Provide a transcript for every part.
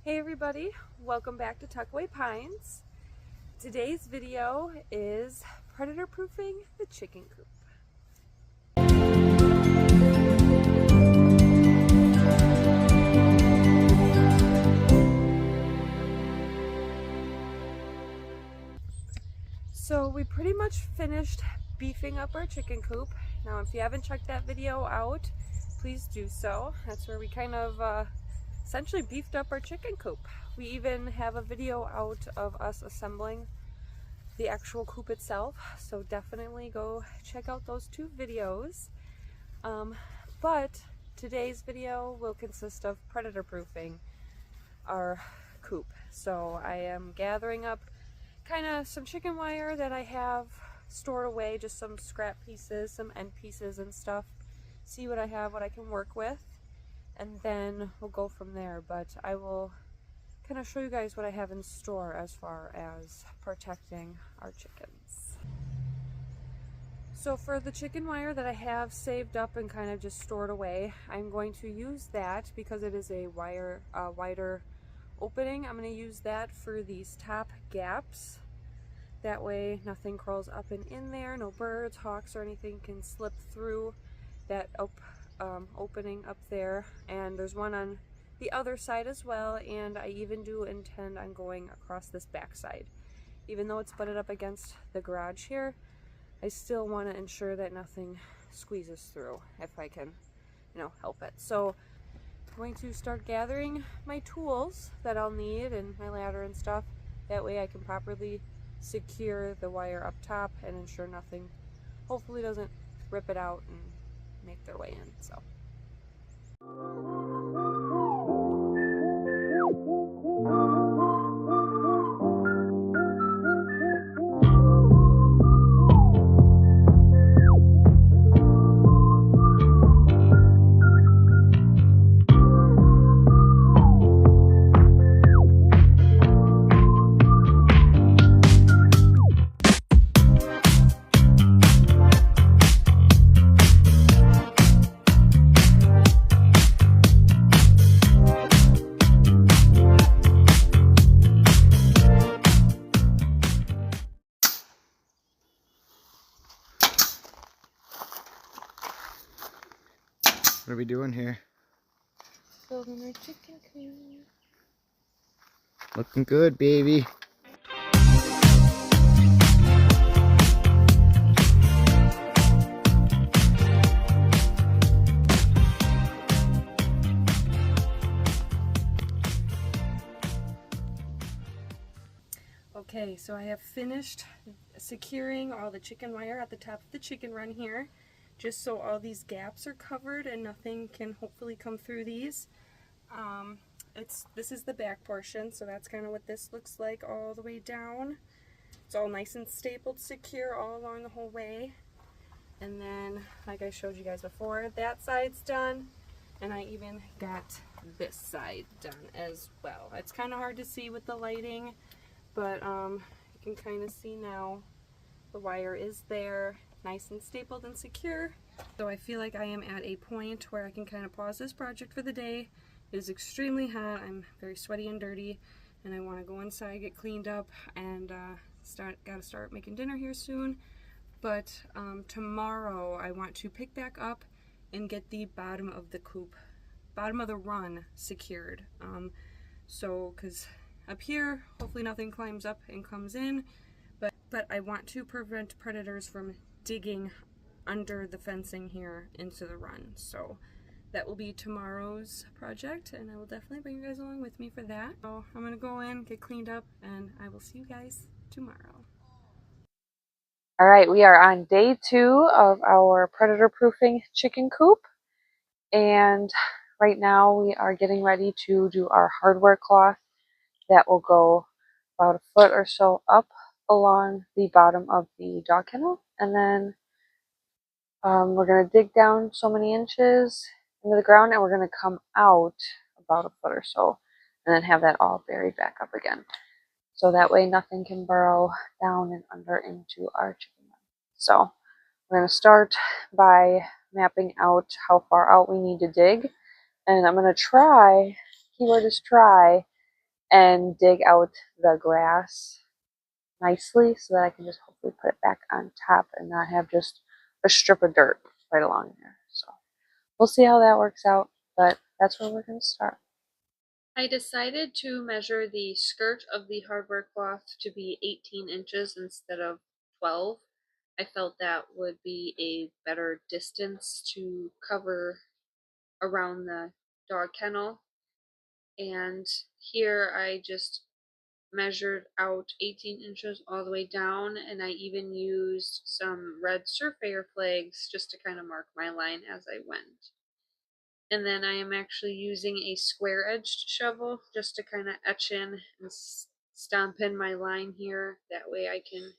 Hey everybody, welcome back to Tuckaway Pines. Today's video is predator proofing the chicken coop. So we pretty much finished beefing up our chicken coop. Now if you haven't checked that video out, please do so. That's where we kind of essentially beefed up our chicken coop. We even have a video out of us assembling the actual coop itself, so definitely go check out those two videos. But today's video will consist of predator proofing our coop. So I am gathering up kind of some chicken wire that I have stored away, just some scrap pieces, some end pieces and stuff, see what I have, what I can work with, and then we'll go from there. But I will kind of show you guys what I have in store as far as protecting our chickens. So for the chicken wire that I have saved up and kind of just stored away, I'm going to use that because it is a wider opening. I'm going to use that for these top gaps. That way nothing crawls up and in there, no birds, hawks, or anything can slip through that opening up there. And there's one on the other side as well, and I even do intend on going across this back side. Even though it's butted up against the garage here, I still want to ensure that nothing squeezes through if I can, help it. So I'm going to start gathering my tools that I'll need and my ladder and stuff. That way I can properly secure the wire up top and ensure nothing hopefully doesn't rip it out and make their way in. So what are we doing here? building our chicken coop. Looking good, baby. Okay, so I have finished securing all the chicken wire at the top of the chicken run here, just so all these gaps are covered and nothing can hopefully come through these. This is the back portion, so that's kind of what this looks like all the way down. It's all nice and stapled, secure all along the whole way. And then, like I showed you guys before, that side's done, and I even got this side done as well. It's kind of hard to see with the lighting, but you can kind of see now the wire is there, nice and stapled and secure. So I feel like I am at a point where I can kind of pause this project for the day. It is extremely hot, I'm very sweaty and dirty, and I want to go inside, get cleaned up, and gotta start making dinner here soon. But tomorrow I want to pick back up and get the bottom of the coop, bottom of the run secured. Because up here, hopefully nothing climbs up and comes in, but I want to prevent predators from digging under the fencing here into the run. So that will be tomorrow's project, and I will definitely bring you guys along with me for that. So I'm gonna go in, get cleaned up, and I will see you guys tomorrow. All right, we are on day 2 of our predator proofing chicken coop, and right now we are getting ready to do our hardware cloth that will go about a foot or so up along the bottom of the dog kennel, and then we're going to dig down so many inches into the ground, and we're going to come out about a foot or so and then have that all buried back up again. So that way nothing can burrow down and under into our chicken run. So we're going to start by mapping out how far out we need to dig. And I'm going to try, keyword is try, and dig out the grass nicely so that I can just hopefully put it back on top and not have just a strip of dirt right along there. So we'll see how that works out, but that's where we're going to start. I decided to measure the skirt of the hardware cloth to be 18 inches instead of 12. I felt that would be a better distance to cover around the dog kennel. And here I just measured out 18 inches all the way down, and I even used some red surveyor flags just to kind of mark my line as I went. And then I am actually using a square edged shovel just to kind of etch in and stomp in my line here. That way I can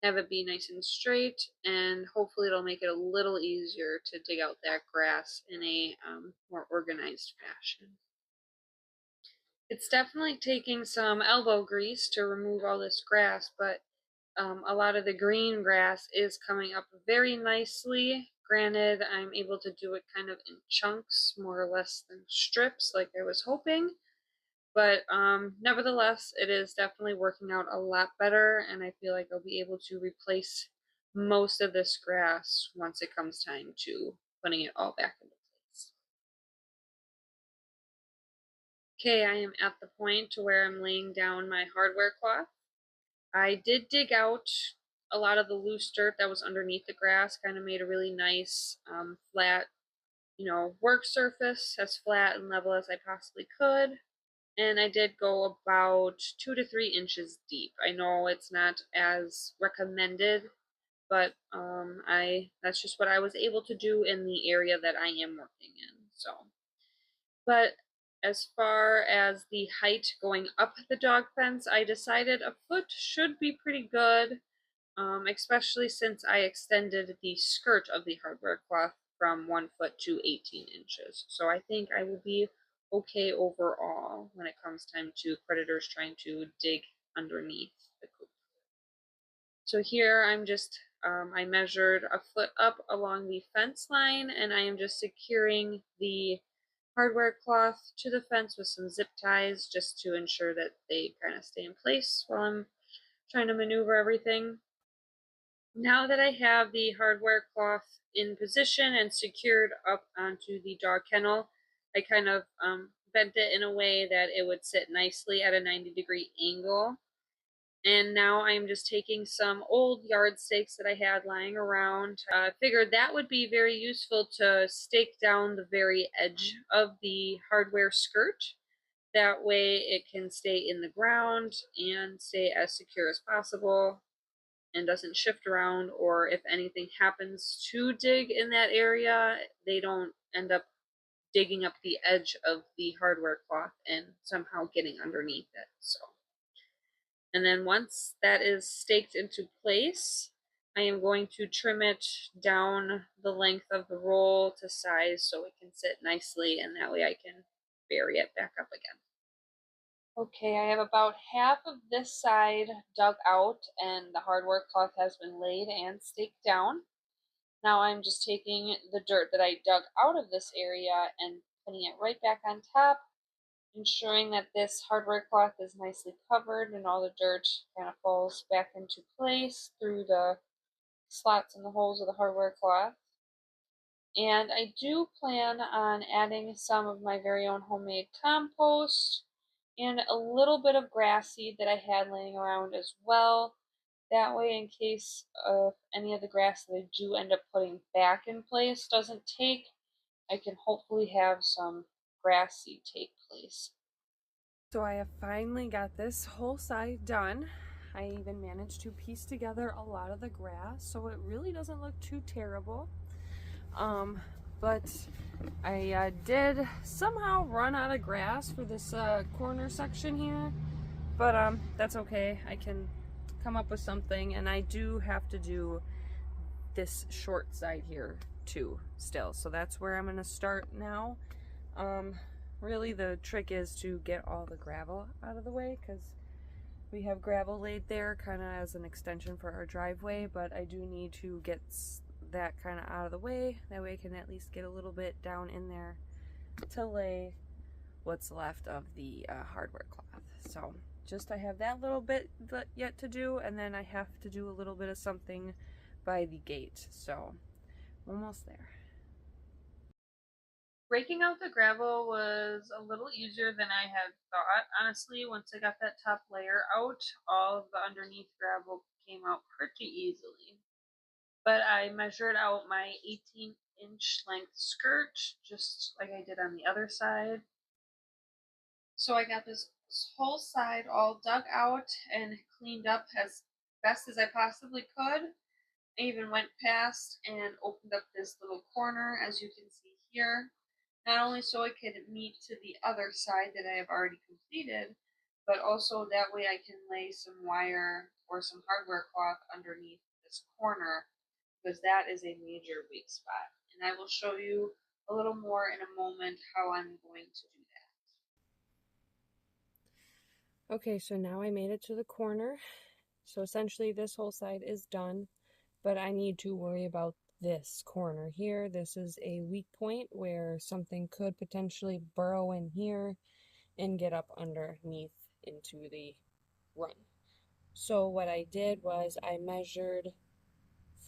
have it be nice and straight, and hopefully it'll make it a little easier to dig out that grass in a more organized fashion. It's definitely taking some elbow grease to remove all this grass, but a lot of the green grass is coming up very nicely. Granted, I'm able to do it kind of in chunks, more or less than strips like I was hoping. But nevertheless, it is definitely working out a lot better, and I feel like I'll be able to replace most of this grass once it comes time to putting it all back into place. Okay, I am at the point to where I'm laying down my hardware cloth. I did dig out a lot of the loose dirt that was underneath the grass, kind of made a really nice flat, work surface, as flat and level as I possibly could. And I did go about 2 to 3 inches deep. I know it's not as recommended, but that's just what I was able to do in the area that I am working in. So, but as far as the height going up the dog fence, I decided a foot should be pretty good, especially since I extended the skirt of the hardware cloth from 1 foot to 18 inches. So I think I will be okay overall when it comes time to predators trying to dig underneath the coop. So here I'm just, I measured a foot up along the fence line, and I am just securing the hardware cloth to the fence with some zip ties just to ensure that they kind of stay in place while I'm trying to maneuver everything. Now that I have the hardware cloth in position and secured up onto the dog kennel, I kind of bent it in a way that it would sit nicely at a 90-degree angle. And now I'm just taking some old yard stakes that I had lying around. I figured that would be very useful to stake down the very edge of the hardware skirt. That way it can stay in the ground and stay as secure as possible and doesn't shift around, or if anything happens to dig in that area, they don't end up digging up the edge of the hardware cloth and somehow getting underneath it. So, and then once that is staked into place, I am going to trim it down the length of the roll to size so it can sit nicely, and that way I can bury it back up again. Okay, I have about half of this side dug out, and the hardware cloth has been laid and staked down. Now I'm just taking the dirt that I dug out of this area and putting it right back on top, ensuring that this hardware cloth is nicely covered and all the dirt kind of falls back into place through the slots and the holes of the hardware cloth. And I do plan on adding some of my very own homemade compost and a little bit of grass seed that I had laying around as well. That way, in case of any of the grass that I do end up putting back in place doesn't take, I can hopefully have some grass seed take place. So I have finally got this whole side done. I even managed to piece together a lot of the grass, so it really doesn't look too terrible. But I did somehow run out of grass for this corner section here, but that's okay. I can come up with something, and I do have to do this short side here too still, so that's where I'm gonna start now. Really the trick is to get all the gravel out of the way, because we have gravel laid there kind of as an extension for our driveway, but I do need to get that kind of out of the way. That way I can at least get a little bit down in there to lay what's left of the hardware cloth. So just I have that little bit yet to do, and then I have to do a little bit of something by the gate. So almost there. Raking out the gravel was a little easier than I had thought. Honestly, once I got that top layer out, all of the underneath gravel came out pretty easily. But I measured out my 18-inch length skirt, just like I did on the other side. So I got this whole side all dug out and cleaned up as best as I possibly could. I even went past and opened up this little corner, as you can see here, not only so it could meet to the other side that I have already completed, but also that way I can lay some wire or some hardware cloth underneath this corner, because that is a major weak spot. And I will show you a little more in a moment how I'm going to do that. Okay, so now I made it to the corner. So essentially this whole side is done, but I need to worry about this corner here. This is a weak point where something could potentially burrow in here and get up underneath into the run. So what I did was I measured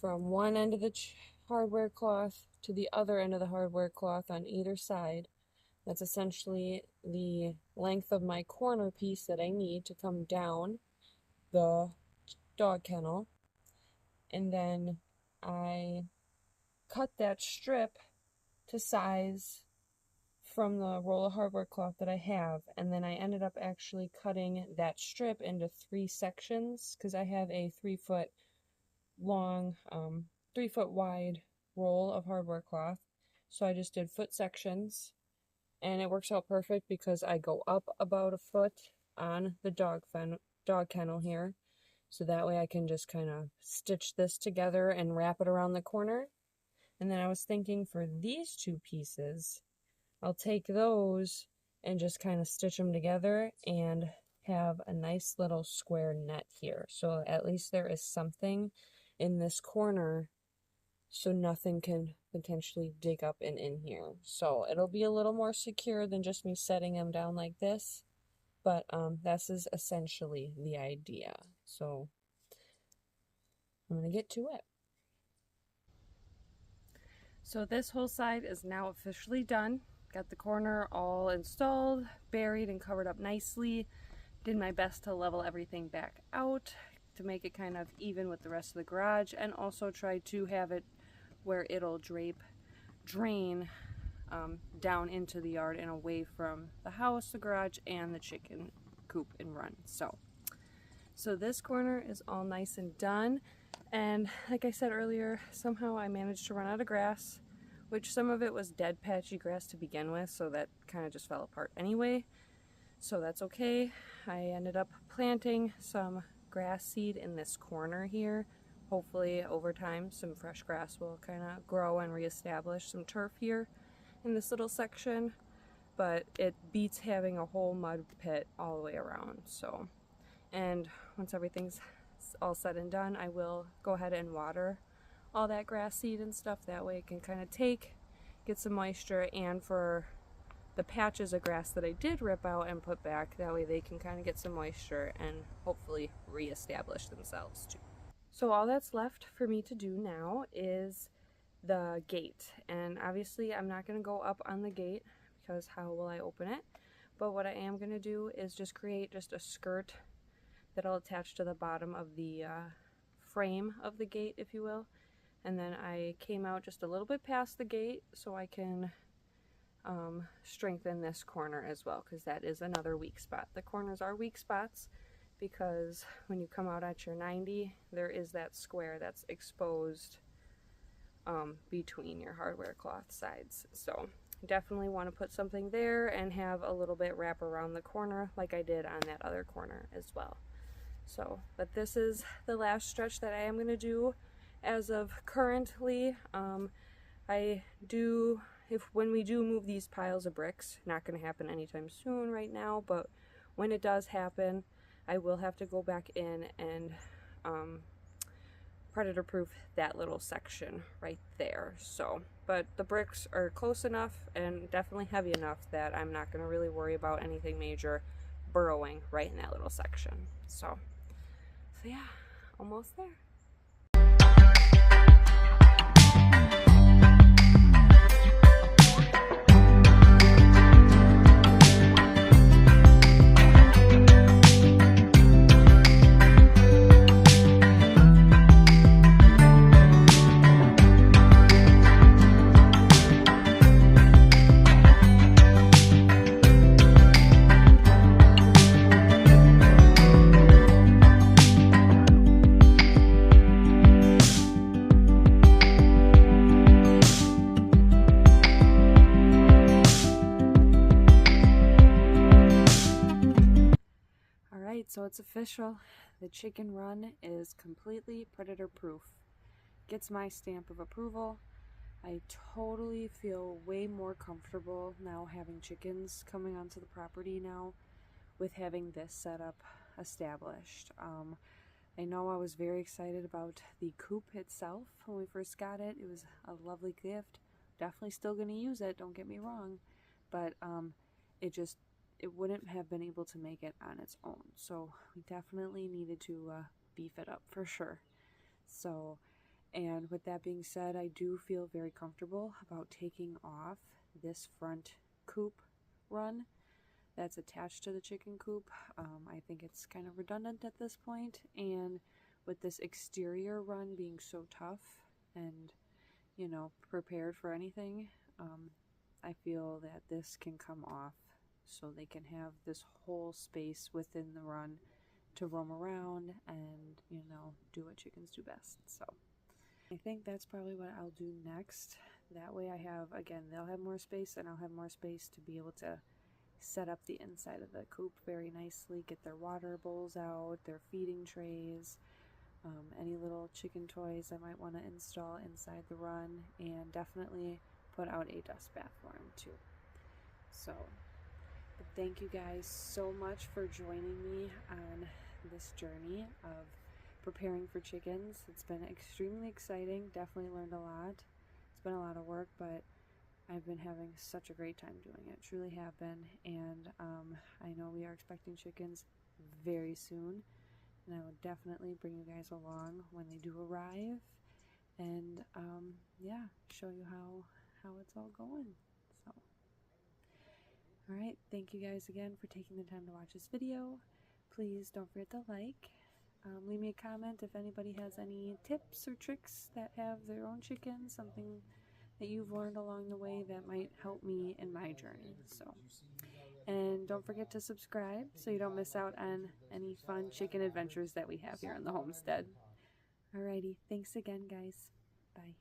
from one end of the hardware cloth to the other end of the hardware cloth on either side. That's essentially the length of my corner piece that I need to come down the dog kennel. And then I cut that strip to size from the roll of hardware cloth that I have, and then I ended up actually cutting that strip into 3 sections because I have a 3-foot long, 3-foot wide roll of hardware cloth. So I just did foot sections, and it works out perfect because I go up about a foot on the dog kennel here, so that way I can just kind of stitch this together and wrap it around the corner. And then I was thinking for these 2 pieces, I'll take those and just kind of stitch them together and have a nice little square net here. So at least there is something in this corner so nothing can potentially dig up and in here. So it'll be a little more secure than just me setting them down like this. But this is essentially the idea. So I'm going to get to it. So this whole side is now officially done. Got the corner all installed, buried, and covered up nicely. Did my best to level everything back out to make it kind of even with the rest of the garage, and also try to have it where it'll drain down into the yard and away from the house, the garage, and the chicken coop and run. So this corner is all nice and done. And like I said earlier, somehow I managed to run out of grass, which some of it was dead patchy grass to begin with, so that kind of just fell apart anyway. So that's okay. I ended up planting some grass seed in this corner here. Hopefully over time some fresh grass will kind of grow and reestablish some turf here in this little section, but it beats having a whole mud pit all the way around. So, and once everything's all said and done, I will go ahead and water all that grass seed and stuff. That way it can kind of get some moisture, and for the patches of grass that I did rip out and put back, that way they can kind of get some moisture and hopefully reestablish themselves too. So all that's left for me to do now is the gate, and obviously I'm not going to go up on the gate because how will I open it? But what I am going to do is just create just a skirt that'll attach to the bottom of the frame of the gate, if you will. And then I came out just a little bit past the gate so I can strengthen this corner as well, because that is another weak spot. The corners are weak spots because when you come out at your 90, there is that square that's exposed between your hardware cloth sides. So definitely want to put something there and have a little bit wrap around the corner like I did on that other corner as well. So, but this is the last stretch that I am going to do as of currently. When we do move these piles of bricks, not going to happen anytime soon right now, but when it does happen, I will have to go back in and predator proof that little section right there. So but the bricks are close enough and definitely heavy enough that I'm not going to really worry about anything major burrowing right in that little section. So yeah, almost there. So it's official. The chicken run is completely predator proof. Gets my stamp of approval. I totally feel way more comfortable now having chickens coming onto the property now with having this setup established. I know I was very excited about the coop itself when we first got it. It was a lovely gift. Definitely still going to use it, don't get me wrong. But it wouldn't have been able to make it on its own. So we definitely needed to beef it up for sure. So, and with that being said, I do feel very comfortable about taking off this front coop run that's attached to the chicken coop. I think it's kind of redundant at this point, and with this exterior run being so tough and, you know, prepared for anything, I feel that this can come off so they can have this whole space within the run to roam around and, you know, do what chickens do best. So I think that's probably what I'll do next. That way I have, again, they'll have more space and I'll have more space to be able to set up the inside of the coop very nicely, get their water bowls out, their feeding trays, any little chicken toys I might want to install inside the run, and definitely put out a dust bath for them too. So thank you guys so much for joining me on this journey of preparing for chickens. It's been extremely exciting, definitely learned a lot. It's been a lot of work, but I've been having such a great time doing it, truly have been, and I know we are expecting chickens very soon, and I will definitely bring you guys along when they do arrive, and yeah, show you how it's all going. So alright, thank you guys again for taking the time to watch this video. Please don't forget to like. Leave me a comment if anybody has any tips or tricks that have their own chickens, something that you've learned along the way that might help me in my journey. So, and don't forget to subscribe so you don't miss out on any fun chicken adventures that we have here in the homestead. Alrighty, thanks again, guys. Bye.